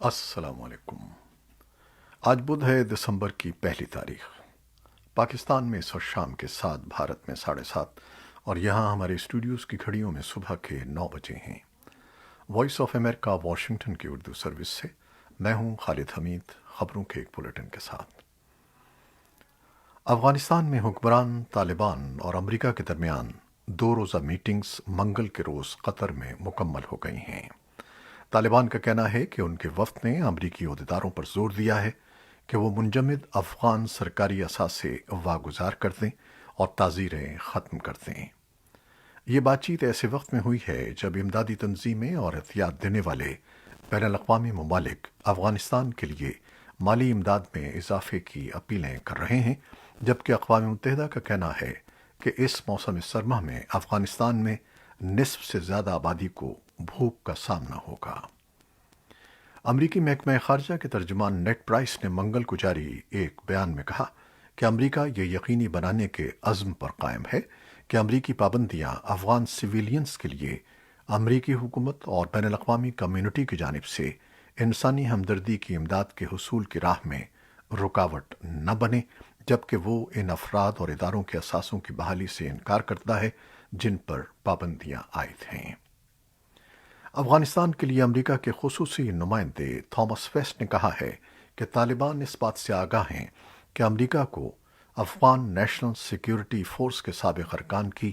السلام علیکم۔ آج بدھ ہے، دسمبر کی پہلی تاریخ۔ پاکستان میں اس وقت شام کے 7، بھارت میں 7:30، اور یہاں ہمارے اسٹوڈیوز کی گھڑیوں میں صبح کے 9 بجے ہیں۔ وائس آف امریکہ واشنگٹن کی اردو سروس سے میں ہوں خالد حمید، خبروں کے ایک بلیٹن کے ساتھ۔ افغانستان میں حکمران طالبان اور امریکہ کے درمیان 2 روزہ میٹنگز منگل کے روز قطر میں مکمل ہو گئی ہیں۔ طالبان کا کہنا ہے کہ ان کے وفد نے امریکی عہدیداروں پر زور دیا ہے کہ وہ منجمد افغان سرکاری اثاثے واگزار کر دیں اور تعزیریں ختم کر دیں۔ یہ بات چیت ایسے وقت میں ہوئی ہے جب امدادی تنظیمیں اور احتیاط دینے والے بین الاقوامی ممالک افغانستان کے لیے مالی امداد میں اضافے کی اپیلیں کر رہے ہیں، جبکہ اقوام متحدہ کا کہنا ہے کہ اس موسم سرما میں افغانستان میں نصف سے زیادہ آبادی کو بھوک کا سامنا ہوگا۔ امریکی محکمہ خارجہ کے ترجمان نیڈ پرائس نے منگل کو جاری ایک بیان میں کہا کہ امریکہ یہ یقینی بنانے کے عزم پر قائم ہے کہ امریکی پابندیاں افغان سویلینز کے لیے امریکی حکومت اور بین الاقوامی کمیونٹی کی جانب سے انسانی ہمدردی کی امداد کے حصول کی راہ میں رکاوٹ نہ بنے، جبکہ وہ ان افراد اور اداروں کے اثاثوں کی بحالی سے انکار کرتا ہے جن پر پابندیاں عائد ہیں۔ افغانستان کے لیے امریکہ کے خصوصی نمائندے تھامس ویسٹ نے کہا ہے کہ طالبان اس بات سے آگاہ ہیں کہ امریکہ کو افغان نیشنل سیکیورٹی فورس کے سابق ارکان کی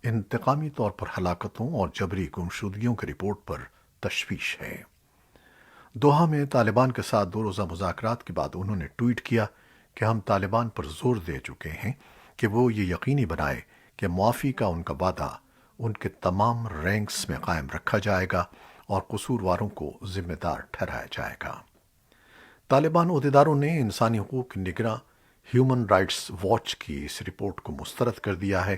انتقامی طور پر ہلاکتوں اور جبری گمشدگیوں کی رپورٹ پر تشویش ہے۔ دوحہ میں طالبان کے ساتھ 2 روزہ مذاکرات کے بعد انہوں نے ٹویٹ کیا کہ ہم طالبان پر زور دے چکے ہیں کہ وہ یہ یقینی بنائے کہ معافی کا ان کا وعدہ ان کے تمام رینکس میں قائم رکھا جائے گا اور قصورواروں کو ذمہ دار ٹھہرایا جائے گا۔ طالبان عہدیداروں نے انسانی حقوق کی نگراں ہیومن رائٹس واچ کی اس رپورٹ کو مسترد کر دیا ہے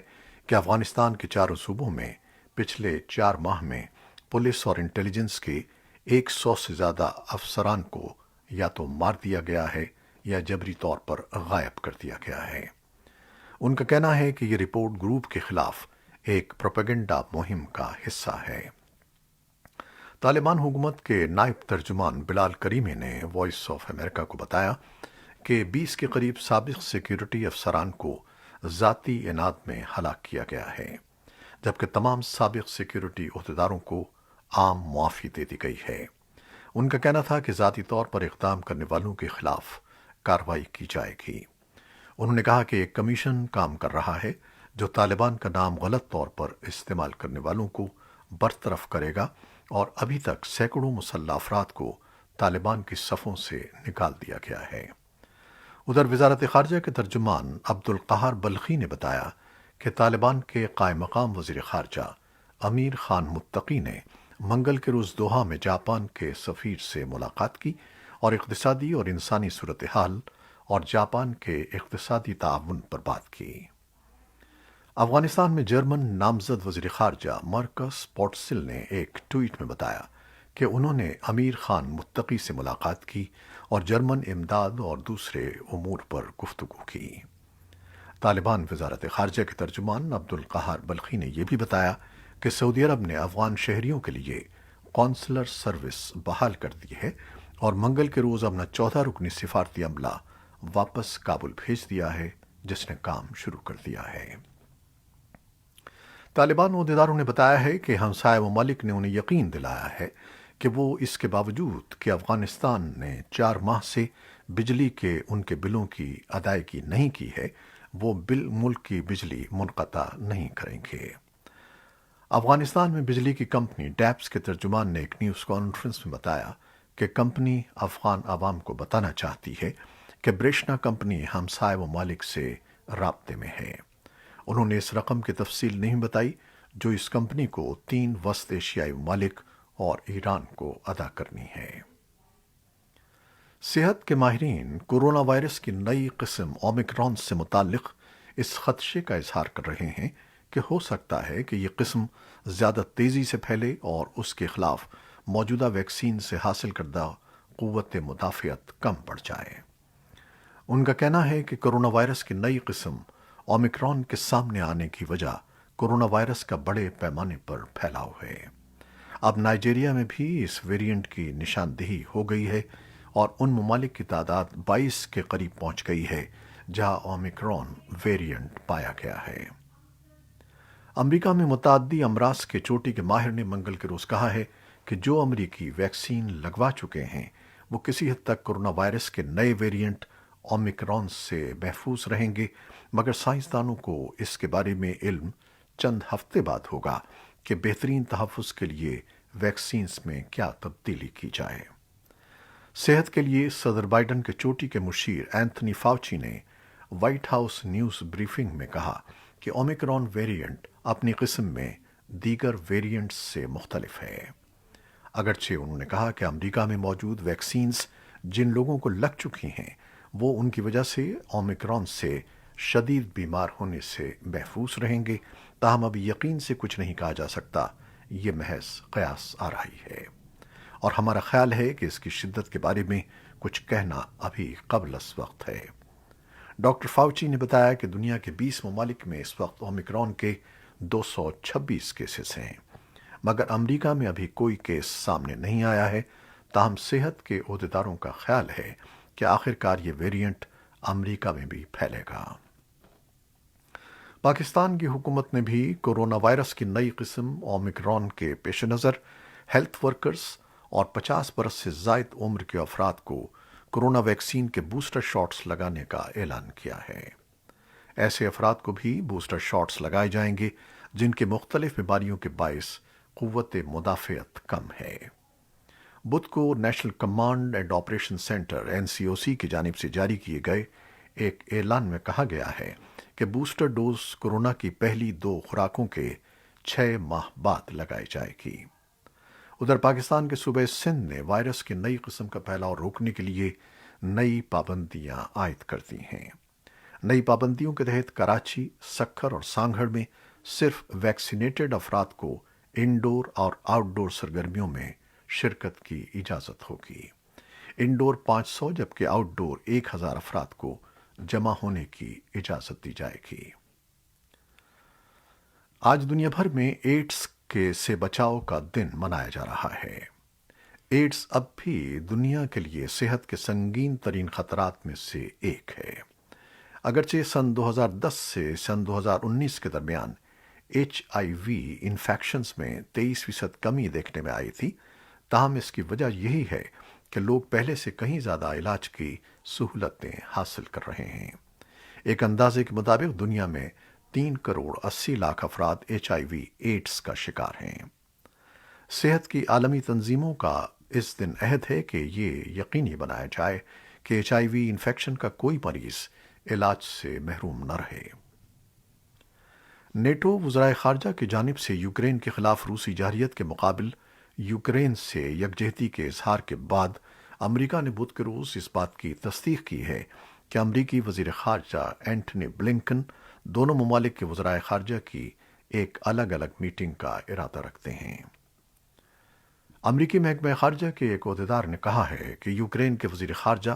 کہ افغانستان کے 4 صوبوں میں پچھلے 4 ماہ میں پولیس اور انٹیلیجنس کے 100 سے زیادہ افسران کو یا تو مار دیا گیا ہے یا جبری طور پر غائب کر دیا گیا ہے۔ ان کا کہنا ہے کہ یہ رپورٹ گروپ کے خلاف ایک پروپیگنڈا مہم کا حصہ ہے۔ طالبان حکومت کے نائب ترجمان بلال کریمی نے وائس آف امریکہ کو بتایا کہ 20 کے قریب سابق سیکیورٹی افسران کو ذاتی انعام میں ہلاک کیا گیا ہے، جبکہ تمام سابق سیکیورٹی عہدیداروں کو عام معافی دے دی گئی ہے۔ ان کا کہنا تھا کہ ذاتی طور پر اقدام کرنے والوں کے خلاف کارروائی کی جائے گی۔ انہوں نے کہا کہ ایک کمیشن کام کر رہا ہے جو طالبان کا نام غلط طور پر استعمال کرنے والوں کو برطرف کرے گا، اور ابھی تک سینکڑوں مسلح افراد کو طالبان کی صفوں سے نکال دیا گیا ہے۔ ادھر وزارت خارجہ کے ترجمان عبد القہار بلخی نے بتایا کہ طالبان کے قائم مقام وزیر خارجہ امیر خان متقی نے منگل کے روز دوحہ میں جاپان کے سفیر سے ملاقات کی اور اقتصادی اور انسانی صورتحال اور جاپان کے اقتصادی تعاون پر بات کی۔ افغانستان میں جرمن نامزد وزیر خارجہ مارکس پورٹسل نے ایک ٹویٹ میں بتایا کہ انہوں نے امیر خان متقی سے ملاقات کی اور جرمن امداد اور دوسرے امور پر گفتگو کی۔ طالبان وزارت خارجہ کے ترجمان عبد القہار بلخی نے یہ بھی بتایا کہ سعودی عرب نے افغان شہریوں کے لیے قونصلر سروس بحال کر دی ہے اور منگل کے روز اپنا 14 رکنی سفارتی عملہ واپس کابل بھیج دیا ہے، جس نے کام شروع کر دیا ہے۔ طالبان عہدیداروں نے بتایا ہے کہ ہمسائے ممالک نے انہیں یقین دلایا ہے کہ وہ اس کے باوجود کہ افغانستان نے 4 ماہ سے بجلی کے ان کے بلوں کی ادائیگی نہیں کی ہے، وہ ملک کی بجلی منقطع نہیں کریں گے۔ افغانستان میں بجلی کی کمپنی ڈیپس کے ترجمان نے ایک نیوز کانفرنس میں بتایا کہ کمپنی افغان عوام کو بتانا چاہتی ہے کہ برشنا کمپنی ہمسائے ممالک سے رابطے میں ہے۔ انہوں نے اس رقم کی تفصیل نہیں بتائی جو اس کمپنی کو 3 وسط ایشیائی ممالک اور ایران کو ادا کرنی ہے۔ صحت کے ماہرین کورونا وائرس کی نئی قسم اومیکرون سے متعلق اس خدشے کا اظہار کر رہے ہیں کہ ہو سکتا ہے کہ یہ قسم زیادہ تیزی سے پھیلے اور اس کے خلاف موجودہ ویکسین سے حاصل کردہ قوت مدافعت کم پڑ جائے۔ ان کا کہنا ہے کہ کورونا وائرس کی نئی قسم اومیکرون کے سامنے آنے کی وجہ کورونا وائرس کا بڑے پیمانے پر پھیلاؤ ہے۔ اب نائجیریا میں بھی اس ویریئنٹ کی نشاندہی ہو گئی ہے اور ان ممالک کی تعداد 22 کے قریب پہنچ گئی ہے جہاں اومیکرون ویریئنٹ پایا گیا ہے۔ امریکہ میں متعدی امراض کے چوٹی کے ماہر نے منگل کے روز کہا ہے کہ جو امریکی ویکسین لگوا چکے ہیں وہ کسی حد تک کرونا وائرس کے نئے ویریئنٹ اومیکرون سے محفوظ رہیں گے، مگر سائنسدانوں کو اس کے بارے میں علم چند ہفتے بعد ہوگا کہ بہترین تحفظ کے لیے ویکسینز میں کیا تبدیلی کی جائے۔ صحت کے لیے صدر بائیڈن کے چوٹی کے مشیر اینتھنی فاؤچی نے وائٹ ہاؤس نیوز بریفنگ میں کہا کہ اومیکرون ویریئنٹ اپنی قسم میں دیگر ویریئنٹس سے مختلف ہے۔ اگرچہ انہوں نے کہا کہ امریکہ میں موجود ویکسینز جن لوگوں کو لگ چکی ہیں وہ ان کی وجہ سے اومیکرون سے شدید بیمار ہونے سے محفوظ رہیں گے، تاہم ابھی یقین سے کچھ نہیں کہا جا سکتا، یہ محض قیاس آرائی ہے اور ہمارا خیال ہے کہ اس کی شدت کے بارے میں کچھ کہنا ابھی قبل از وقت ہے۔ ڈاکٹر فاؤچی نے بتایا کہ دنیا کے 20 ممالک میں اس وقت اومیکرون کے 226 کیسز ہیں، مگر امریکہ میں ابھی کوئی کیس سامنے نہیں آیا ہے، تاہم صحت کے عہدیداروں کا خیال ہے کہ آخر کار یہ ویریئنٹ امریکہ میں بھی پھیلے گا۔ پاکستان کی حکومت نے بھی کورونا وائرس کی نئی قسم اومیکرون کے پیش نظر ہیلتھ ورکرز اور 50 برس سے زائد عمر کے افراد کو کورونا ویکسین کے بوسٹر شاٹس لگانے کا اعلان کیا ہے۔ ایسے افراد کو بھی بوسٹر شاٹس لگائے جائیں گے جن کے مختلف بیماریوں کے باعث قوت مدافعت کم ہے۔ بدھ کو national command and operation centre NCOC کی جانب سے جاری کیے گئے ایک اعلان میں کہا گیا ہے کہ بوسٹر ڈوز کورونا کی پہلی 2 خوراکوں کے 6 ماہ بعد لگائی جائے گی۔ ادھر پاکستان کے صوبہ سندھ نے وائرس کی نئی قسم کا پھیلاؤ روکنے کے لیے نئی پابندیاں عائد کر دی ہیں۔ نئی پابندیوں کے تحت کراچی، سکھر اور سانگھڑ میں صرف ویکسینیٹڈ افراد کو انڈور اور آؤٹ ڈور سرگرمیوں میں شرکت کی اجازت ہوگی۔ انڈور 500 جبکہ آؤٹ ڈور 1000 افراد کو جمع ہونے کی اجازت دی جائے گی۔ آج دنیا بھر میں ایڈز سے بچاؤ کا دن منایا جا رہا ہے۔ ایڈز اب بھی دنیا کے لیے صحت کے سنگین ترین خطرات میں سے ایک ہے۔ اگرچہ سن 2010 سے سن 2019 کے درمیان HIV انفیکشنز میں 23% کمی دیکھنے میں آئی تھی، تاہم اس کی وجہ یہی ہے کہ لوگ پہلے سے کہیں زیادہ علاج کی سہولتیں حاصل کر رہے ہیں۔ ایک اندازے کے مطابق دنیا میں 3 کروڑ 80 لاکھ افراد HIV ایڈز کا شکار ہیں۔ صحت کی عالمی تنظیموں کا اس دن عہد ہے کہ یہ یقینی بنایا جائے کہ HIV انفیکشن کا کوئی مریض علاج سے محروم نہ رہے۔ نیٹو وزرائے خارجہ کی جانب سے یوکرین کے خلاف روسی جارحیت کے مقابل یوکرین سے یکجہتی کے اظہار کے بعد امریکہ نے بدھ کے روز اس بات کی تصدیق کی ہے کہ امریکی وزیر خارجہ اینٹنی بلنکن دونوں ممالک کے وزرائے خارجہ کی ایک الگ الگ میٹنگ کا ارادہ رکھتے ہیں۔ امریکی محکمہ خارجہ کے ایک عہدیدار نے کہا ہے کہ یوکرین کے وزیر خارجہ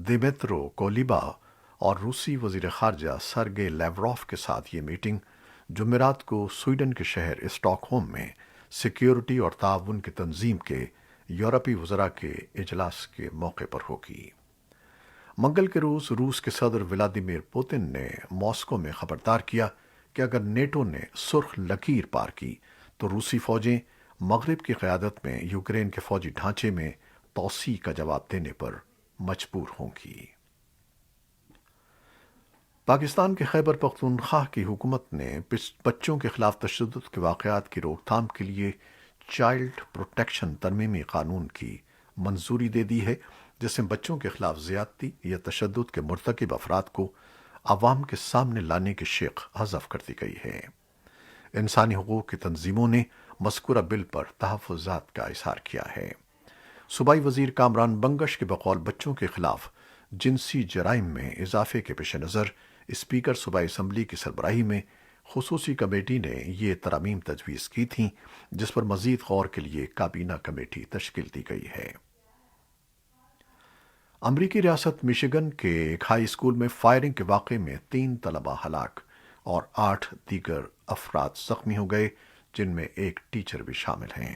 دیمیترو کولیبا اور روسی وزیر خارجہ سرگے لیوروف کے ساتھ یہ میٹنگ جمعرات کو سویڈن کے شہر اسٹاک ہوم میں سیکیورٹی اور تعاون کی تنظیم کے یورپی وزراء کے اجلاس کے موقع پر ہوگی۔ منگل کے روز روس کے صدر ولادیمیر پوتن نے ماسکو میں خبردار کیا کہ اگر نیٹو نے سرخ لکیر پار کی تو روسی فوجیں مغرب کی قیادت میں یوکرین کے فوجی ڈھانچے میں توسیع کا جواب دینے پر مجبور ہوں گی۔ پاکستان کے خیبر پختونخوا کی حکومت نے بچوں کے خلاف تشدد کے واقعات کی روک تھام کے لیے چائلڈ پروٹیکشن ترمیمی قانون کی منظوری دے دی ہے، جس میں بچوں کے خلاف زیادتی یا تشدد کے مرتکب افراد کو عوام کے سامنے لانے کی شق حذف کر دی گئی ہے۔ انسانی حقوق کی تنظیموں نے مذکورہ بل پر تحفظات کا اظہار کیا ہے۔ صوبائی وزیر کامران بنگش کے بقول بچوں کے خلاف جنسی جرائم میں اضافے کے پیش نظر اسپیکر صوبائی اسمبلی کی سربراہی میں خصوصی کمیٹی نے یہ ترامیم تجویز کی تھیں، جس پر مزید غور کے لیے کابینہ کمیٹی تشکیل دی گئی ہے۔ امریکی ریاست میشیگن کے ایک ہائی اسکول میں فائرنگ کے واقعے میں 3 طلبہ ہلاک اور 8 دیگر افراد زخمی ہو گئے، جن میں ایک ٹیچر بھی شامل ہیں۔